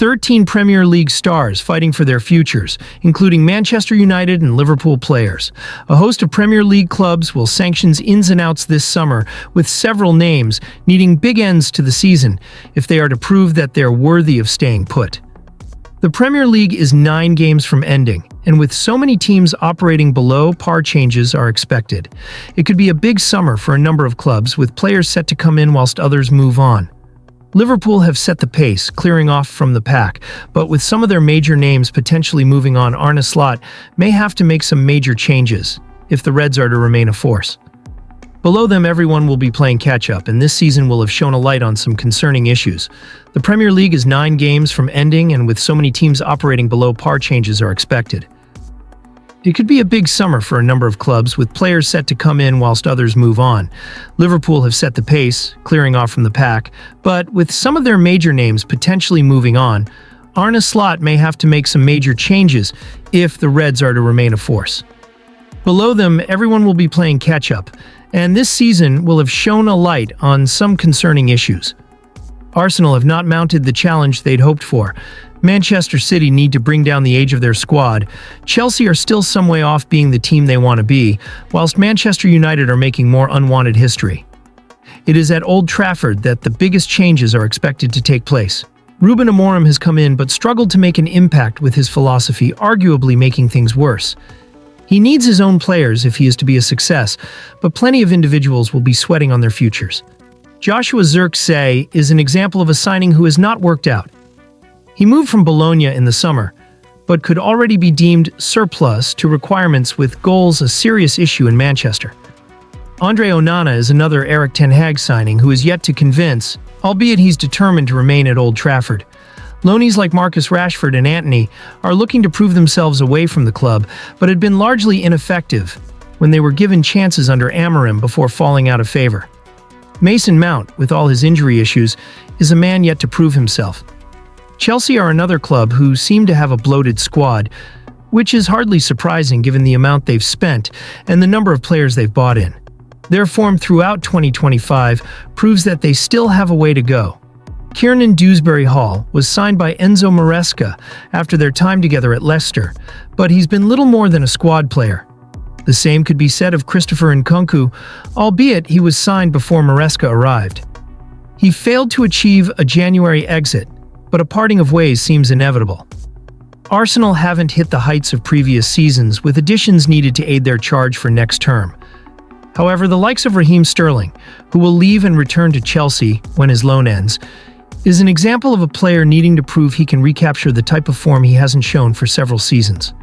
13 Premier League stars fighting for their futures, including Manchester United and Liverpool players. A host of Premier League clubs will sanction ins and outs this summer, with several names needing big ends to the season if they are to prove that they're worthy of staying put. The Premier League is 9 games from ending, and with so many teams operating below par, changes are expected. It could be a big summer for a number of clubs, with players set to come in whilst others move on. Liverpool have set the pace, clearing off from the pack, but with some of their major names potentially moving on, Arne Slot may have to make some major changes if the Reds are to remain a force. Below them, everyone will be playing catch-up, and this season will have shown a light on some concerning issues. The Premier League is 9 games from ending, and with so many teams operating below par, changes are expected. It could be a big summer for a number of clubs, with players set to come in whilst others move on. Liverpool have set the pace, clearing off from the pack, but with some of their major names potentially moving on, Arne Slot may have to make some major changes if the Reds are to remain a force. Below them, everyone will be playing catch-up, and this season will have shown a light on some concerning issues. Arsenal have not mounted the challenge they'd hoped for. Manchester City need to bring down the age of their squad. Chelsea are still some way off being the team they want to be, whilst Manchester United are making more unwanted history. It is at Old Trafford that the biggest changes are expected to take place. Ruben Amorim has come in but struggled to make an impact with his philosophy, arguably making things worse. He needs his own players if he is to be a success, but plenty of individuals will be sweating on their futures. Joshua Zirkzee is an example of a signing who has not worked out. He moved from Bologna in the summer, but could already be deemed surplus to requirements, with goals a serious issue in Manchester. Andre Onana is another Erik ten Hag signing who is yet to convince, albeit he's determined to remain at Old Trafford. Loanies like Marcus Rashford and Antony are looking to prove themselves away from the club, but had been largely ineffective when they were given chances under Amorim before falling out of favor. Mason Mount, with all his injury issues, is a man yet to prove himself. Chelsea are another club who seem to have a bloated squad, which is hardly surprising given the amount they've spent and the number of players they've bought in. Their form throughout 2025 proves that they still have a way to go. Kiernan Dewsbury-Hall was signed by Enzo Maresca after their time together at Leicester, but he's been little more than a squad player. The same could be said of Christopher Nkunku, albeit he was signed before Maresca arrived. He failed to achieve a January exit, but a parting of ways seems inevitable. Arsenal haven't hit the heights of previous seasons, with additions needed to aid their charge for next term. However, the likes of Raheem Sterling, who will leave and return to Chelsea when his loan ends, is an example of a player needing to prove he can recapture the type of form he hasn't shown for several seasons.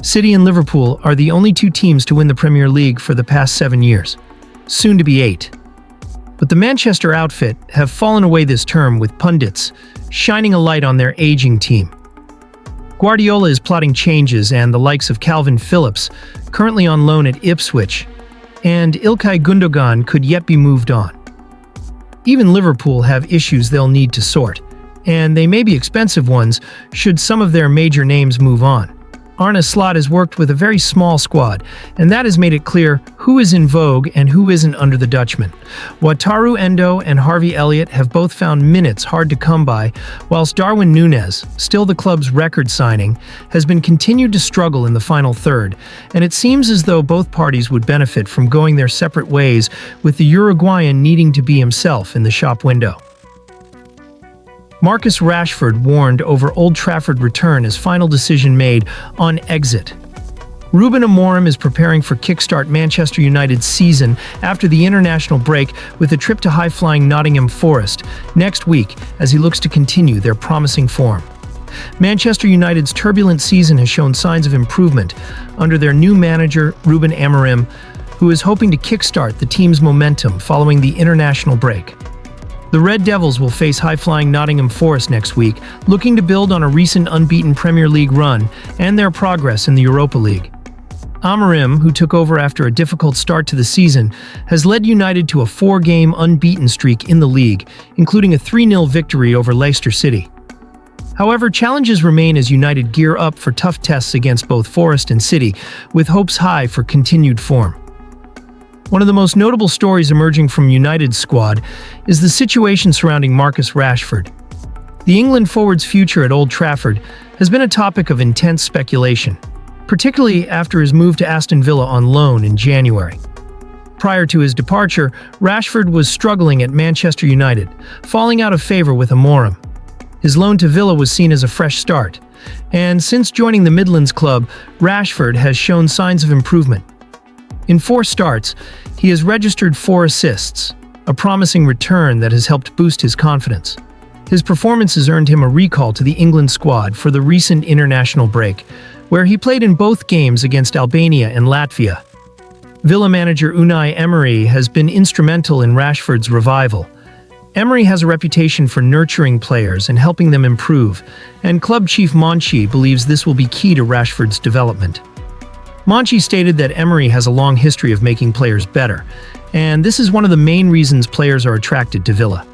City and Liverpool are the only 2 teams to win the Premier League for the past 7 years, soon to be 8. But the Manchester outfit have fallen away this term, with pundits shining a light on their aging team. Guardiola is plotting changes, and the likes of Calvin Phillips, currently on loan at Ipswich, and Ilkay Gundogan could yet be moved on. Even Liverpool have issues they'll need to sort, and they may be expensive ones should some of their major names move on. Arne Slot has worked with a very small squad, and that has made it clear who is in vogue and who isn't under the Dutchman. Wataru Endo and Harvey Elliott have both found minutes hard to come by, whilst Darwin Núñez, still the club's record signing, has been continued to struggle in the final third, and it seems as though both parties would benefit from going their separate ways, with the Uruguayan needing to be himself in the shop window. Marcus Rashford warned over Old Trafford return as final decision made on exit. Ruben Amorim is preparing for kickstart Manchester United's season after the international break, with a trip to high-flying Nottingham Forest next week as he looks to continue their promising form. Manchester United's turbulent season has shown signs of improvement under their new manager, Ruben Amorim, who is hoping to kickstart the team's momentum following the international break. The Red Devils will face high-flying Nottingham Forest next week, looking to build on a recent unbeaten Premier League run and their progress in the Europa League. Amorim, who took over after a difficult start to the season, has led United to a 4-game unbeaten streak in the league, including a 3-0 victory over Leicester City. However, challenges remain as United gear up for tough tests against both Forest and City, with hopes high for continued form. One of the most notable stories emerging from United's squad is the situation surrounding Marcus Rashford. The England forward's future at Old Trafford has been a topic of intense speculation, particularly after his move to Aston Villa on loan in January. Prior to his departure, Rashford was struggling at Manchester United, falling out of favor with Amorim. His loan to Villa was seen as a fresh start, and since joining the Midlands club, Rashford has shown signs of improvement. In 4 starts, he has registered 4 assists, a promising return that has helped boost his confidence. His performances earned him a recall to the England squad for the recent international break, where he played in both games against Albania and Latvia. Villa manager Unai Emery has been instrumental in Rashford's revival. Emery has a reputation for nurturing players and helping them improve, and club chief Monchi believes this will be key to Rashford's development. Monchi stated that Emery has a long history of making players better, and this is one of the main reasons players are attracted to Villa.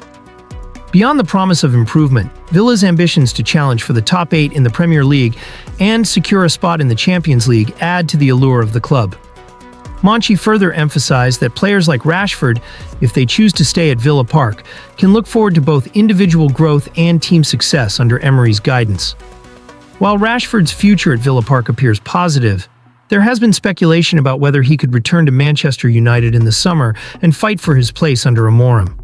Beyond the promise of improvement, Villa's ambitions to challenge for the top 8 in the Premier League and secure a spot in the Champions League add to the allure of the club. Monchi further emphasized that players like Rashford, if they choose to stay at Villa Park, can look forward to both individual growth and team success under Emery's guidance. While Rashford's future at Villa Park appears positive, there has been speculation about whether he could return to Manchester United in the summer and fight for his place under Amorim.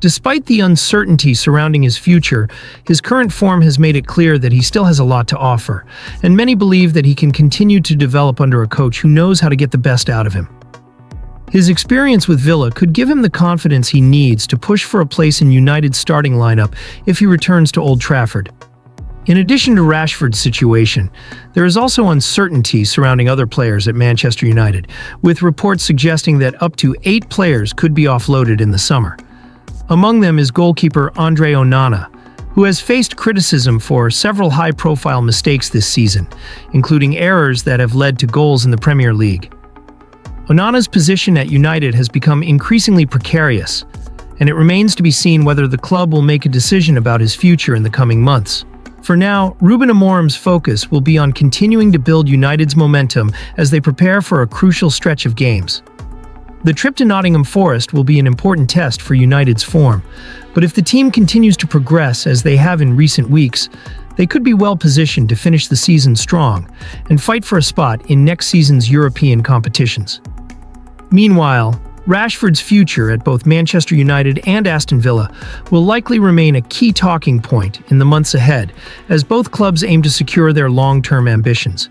Despite the uncertainty surrounding his future, his current form has made it clear that he still has a lot to offer, and many believe that he can continue to develop under a coach who knows how to get the best out of him. His experience with Villa could give him the confidence he needs to push for a place in United's starting lineup if he returns to Old Trafford. In addition to Rashford's situation, there is also uncertainty surrounding other players at Manchester United, with reports suggesting that up to 8 players could be offloaded in the summer. Among them is goalkeeper Andre Onana, who has faced criticism for several high-profile mistakes this season, including errors that have led to goals in the Premier League. Onana's position at United has become increasingly precarious, and it remains to be seen whether the club will make a decision about his future in the coming months. For now, Ruben Amorim's focus will be on continuing to build United's momentum as they prepare for a crucial stretch of games. The trip to Nottingham Forest will be an important test for United's form, but if the team continues to progress as they have in recent weeks, they could be well positioned to finish the season strong and fight for a spot in next season's European competitions. Meanwhile, Rashford's future at both Manchester United and Aston Villa will likely remain a key talking point in the months ahead, as both clubs aim to secure their long-term ambitions.